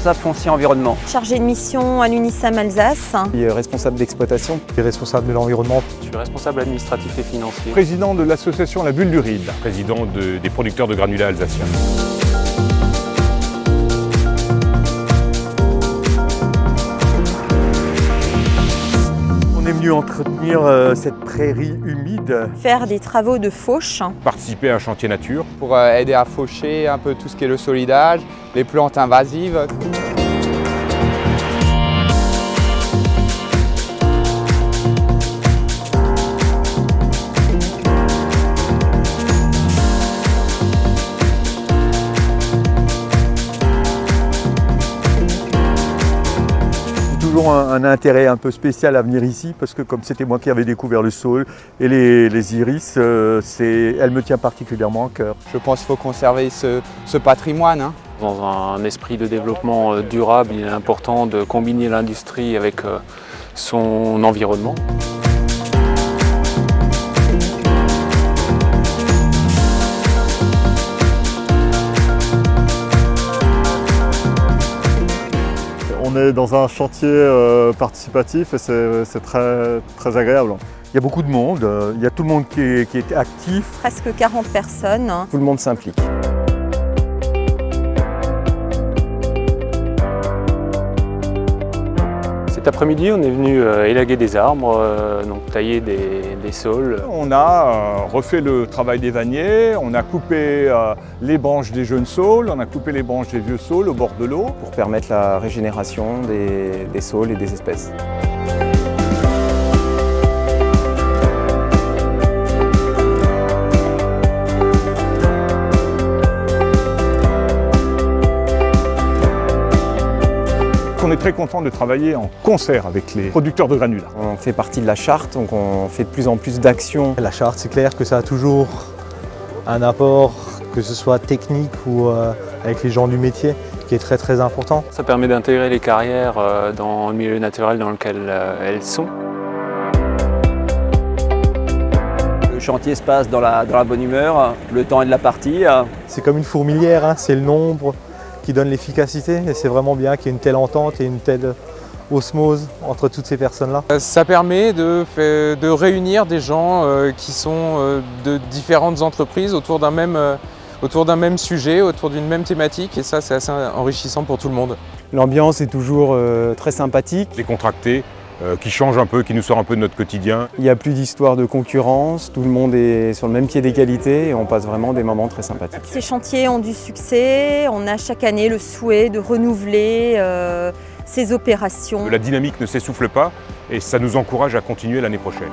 responsable foncier environnement. Chargé de mission à l'UNISAM Alsace. Responsable d'exploitation. Responsable de l'environnement. Je suis responsable administratif et financier. Président de l'association La Bulle du Ride. Président des producteurs de granulats alsaciens. On est venu entretenir cette prairie humide. Faire des travaux de fauche. Participer à un chantier nature. Pour aider à faucher un peu tout ce qui est le solidage, les plantes invasives. Toujours un intérêt un peu spécial à venir ici parce que comme c'était moi qui avais découvert le saule et les iris, elle me tient particulièrement à cœur. Je pense qu'il faut conserver ce patrimoine. Dans un esprit de développement durable, il est important de combiner l'industrie avec son environnement. On est dans un chantier participatif et c'est très agréable. Il y a beaucoup de monde, il y a tout le monde qui est actif. Presque 40 personnes. Tout le monde s'implique. Cet après-midi, on est venu élaguer des arbres, donc tailler des saules. On a refait le travail des vanniers, on a coupé les branches des jeunes saules, on a coupé les branches des vieux saules au bord de l'eau. Pour permettre la régénération des saules et des espèces. On est très content de travailler en concert avec les producteurs de granulats. On fait partie de la charte, donc on fait de plus en plus d'actions. La charte, c'est clair que ça a toujours un apport, que ce soit technique ou avec les gens du métier, qui est très important. Ça permet d'intégrer les carrières dans le milieu naturel dans lequel elles sont. Le chantier se passe dans la bonne humeur, le temps est de la partie. C'est comme une fourmilière, c'est le nombre qui donne l'efficacité et c'est vraiment bien qu'il y ait une telle entente et une telle osmose entre toutes ces personnes-là. Ça permet de réunir des gens qui sont de différentes entreprises autour d'un même sujet, autour d'une même thématique et ça c'est assez enrichissant pour tout le monde. L'ambiance est toujours très sympathique. Décontracté, qui change un peu, qui nous sort un peu de notre quotidien. Il n'y a plus d'histoire de concurrence, tout le monde est sur le même pied d'égalité et on passe vraiment des moments très sympathiques. Ces chantiers ont du succès. On a chaque année le souhait de renouveler ces opérations. La dynamique ne s'essouffle pas et ça nous encourage à continuer l'année prochaine.